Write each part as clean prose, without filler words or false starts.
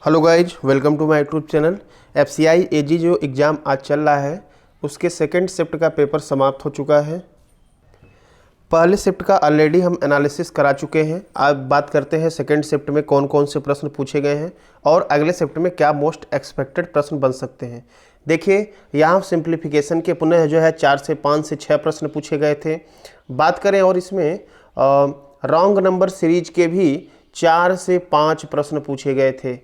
Hello guys, welcome to my YouTube channel. FCI AG जो exam आज चल रहा है उसके सेकंड शिफ्ट का पेपर समाप्त हो चुका है। पहले शिफ्ट का ऑलरेडी हम एनालिसिस करा चुके हैं। अब बात करते हैं सेकंड शिफ्ट में कौन कौन से प्रश्न पूछे गए हैं और अगले शिफ्ट में क्या मोस्ट एक्सपेक्टेड प्रश्न बन सकते हैं। देखिए, यहाँ सिंप्लीफिकेशन के पुनः जो है 4 से 5 से 6 प्रश्न पूछे गए थे। बात करें और इसमें रॉन्ग नंबर सीरीज के भी 4 से 5 प्रश्न पूछे गए थे।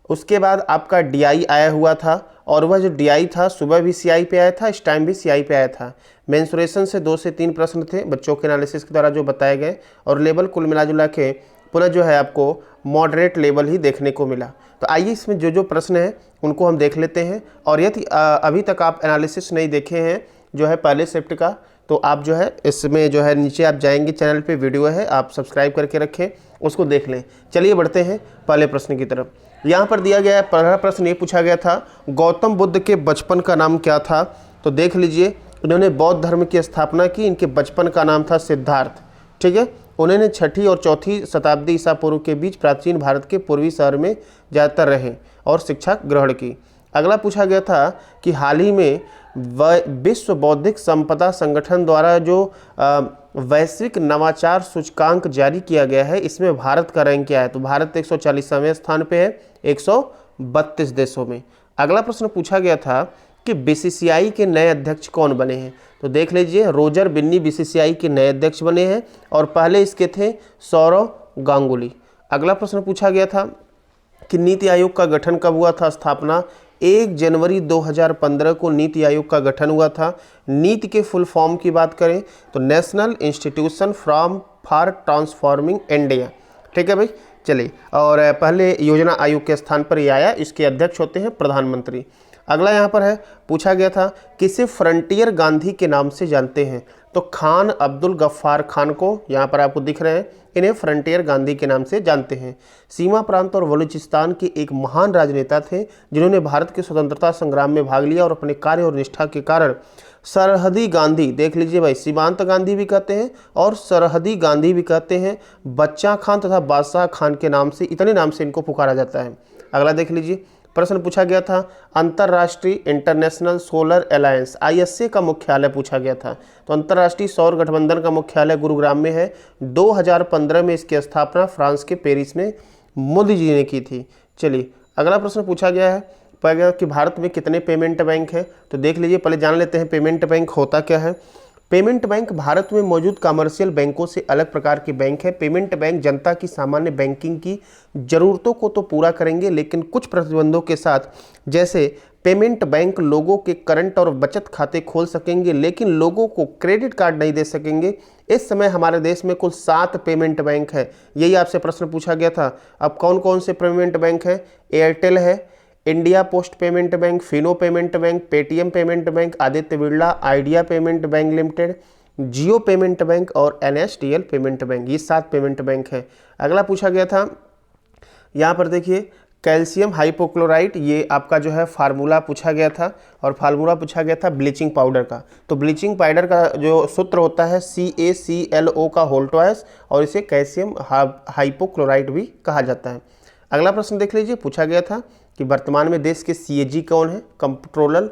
उसके बाद आपका डीआई आया हुआ था और वह जो डीआई था सुबह भी सीआई पे आया था, इस टाइम भी सीआई पे आया था। मेंसुरेशन से 2 से 3 प्रश्न थे बच्चों के एनालिसिस के द्वारा जो बताए गए, और लेवल कुल मिला के पुनः जो है आपको मॉडरेट लेवल ही देखने को मिला। तो आइए इसमें जो जो प्रश्न हैं उनको हम देख लेते हैं। और यदि अभी तक आप एनालिसिस नहीं देखे हैं जो है पहले शिफ्ट का, तो आप जो है इसमें जो है नीचे आप जाएंगे, चैनल पे वीडियो है, आप सब्सक्राइब करके रखें, उसको देख लें। चलिए बढ़ते हैं पहले प्रश्न की तरफ। यहाँ पर दिया गया है, पहला प्रश्न ये पूछा गया था, गौतम बुद्ध के बचपन का नाम क्या था। तो देख लीजिए, इन्होंने बौद्ध धर्म की स्थापना की, इनके बचपन का नाम था सिद्धार्थ। ठीक है, उन्होंने 6ठी और 4ठी शताब्दी ईसा पूर्व के बीच प्राचीन भारत के पूर्वी शहर में ज़्यादातर रहे और शिक्षा ग्रहण की। अगला पूछा गया था कि हाल ही में विश्व बौद्धिक संपदा संगठन द्वारा जो वैश्विक नवाचार सूचकांक जारी किया गया है, इसमें भारत का रैंक क्या है। तो भारत 140वें स्थान पे है 132 देशों में। अगला प्रश्न पूछा गया था कि बीसीसीआई के नए अध्यक्ष कौन बने हैं। तो देख लीजिए, रोजर बिन्नी बीसीसीआई के नए अध्यक्ष बने हैं और पहले इसके थे सौरव गांगुली। अगला प्रश्न पूछा गया था कि नीति आयोग का गठन कब हुआ था। स्थापना 1 जनवरी 2015 को नीति आयोग का गठन हुआ था। नीति के फुल फॉर्म की बात करें तो national institution for transforming India. ठीक है भाई, चलिए। और पहले योजना आयोग के स्थान पर ये आया, इसके अध्यक्ष होते हैं प्रधानमंत्री। अगला यहाँ पर है, पूछा गया था किसे फ्रंटियर गांधी के नाम से जानते हैं। तो खान अब्दुल गफ्फार खान को, यहाँ पर आपको दिख रहे हैं, इन्हें फ्रंटियर गांधी के नाम से जानते हैं। सीमा प्रांत और बलूचिस्तान के एक महान राजनेता थे जिन्होंने भारत के स्वतंत्रता संग्राम में भाग लिया और अपने कार्य और निष्ठा के कारण सरहदी गांधी, देख लीजिए भाई, सीमांत गांधी भी कहते हैं और सरहदी गांधी भी कहते हैं। बच्चा खान तथा बादशाह खान के नाम से, इतने नाम से इनको पुकारा जाता है। अगला देख लीजिए, प्रश्न पूछा गया था अंतर्राष्ट्रीय इंटरनेशनल सोलर अलायंस आईएसए का मुख्यालय पूछा गया था। तो अंतर्राष्ट्रीय सौर गठबंधन का मुख्यालय गुरुग्राम में है। 2015 में इसकी स्थापना फ्रांस के पेरिस में मोदी जी ने की थी। चलिए, अगला प्रश्न पूछा गया है कि भारत में कितने पेमेंट बैंक हैं। तो देख लीजिए, पहले जान लेते हैं पेमेंट बैंक होता क्या है। पेमेंट बैंक भारत में मौजूद कमर्शियल बैंकों से अलग प्रकार के बैंक है। पेमेंट बैंक जनता की सामान्य बैंकिंग की ज़रूरतों को तो पूरा करेंगे, लेकिन कुछ प्रतिबंधों के साथ। जैसे पेमेंट बैंक लोगों के करंट और बचत खाते खोल सकेंगे, लेकिन लोगों को क्रेडिट कार्ड नहीं दे सकेंगे। इस समय हमारे देश में कुल 7 पेमेंट बैंक है। यही आपसे प्रश्न पूछा गया था। अब कौन कौन से पेमेंट बैंक हैं? एयरटेल है, India post payment bank, Fino payment bank, Paytm payment bank, Aditya Birla, Idea payment bank limited, Jio payment bank और एनएसडीएल पेमेंट बैंक। ये 7 पेमेंट बैंक है। अगला पूछा गया था, यहाँ पर देखिए, कैल्शियम हाइपोक्लोराइट, ये आपका जो है फार्मूला पूछा गया था, और फार्मूला पूछा गया था ब्लीचिंग पाउडर का। तो ब्लीचिंग पाउडर का जो सूत्र होता है CaClO का होल ट्वाइस, और इसे कैल्शियम हाइपोक्लोराइट भी कहा जाता है। अगला प्रश्न देख लीजिए, पूछा गया था कि वर्तमान में देश के CAG कौन है, controller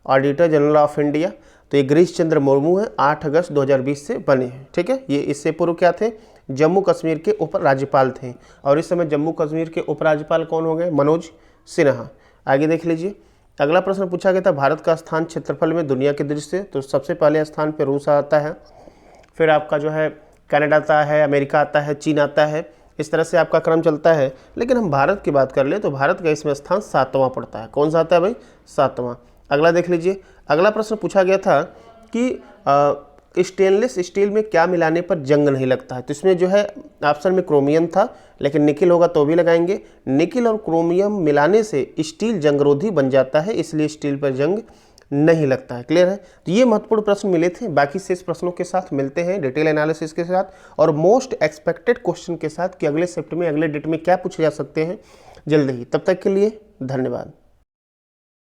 auditor general of India. तो ये गिरीश चंद्र मुर्मू है, 8 अगस्त 2020 से बने हैं। ठीक है, ये इससे पूर्व क्या थे, जम्मू कश्मीर के उपराज्यपाल थे, और इस समय जम्मू कश्मीर के उपराज्यपाल कौन हो गए, मनोज सिन्हा। आगे देख लीजिए, अगला प्रश्न पूछा गया था भारत का स्थान क्षेत्रफल में दुनिया की दृष्टि से। तो सबसे पहले स्थान पर रूस आता है, फिर आपका जो है कनाडा आता है, अमेरिका आता है, चीन आता है। इस तरह से आपका क्रम चलता है। लेकिन हम भारत की बात कर ले तो भारत का इसमें स्थान 7वां पड़ता है। कौन सा आता है भाई, 7वां। अगला देख लीजिए, अगला प्रश्न पूछा गया था कि स्टेनलेस स्टील में क्या मिलाने पर जंग नहीं लगता है। तो इसमें जो है ऑप्शन में क्रोमियम था, लेकिन निकिल होगा तो भी लगाएंगे। निकिल और क्रोमियम मिलाने से स्टील जंगरोधी बन जाता है, इसलिए स्टील पर जंग नहीं लगता है। क्लियर है। तो ये महत्वपूर्ण प्रश्न मिले थे। बाकी शेष प्रश्नों के साथ मिलते हैं डिटेल एनालिसिस के साथ और मोस्ट एक्सपेक्टेड क्वेश्चन के साथ कि अगले शिफ्ट में, अगले डेट में क्या पूछे जा सकते हैं जल्द ही। तब तक के लिए धन्यवाद।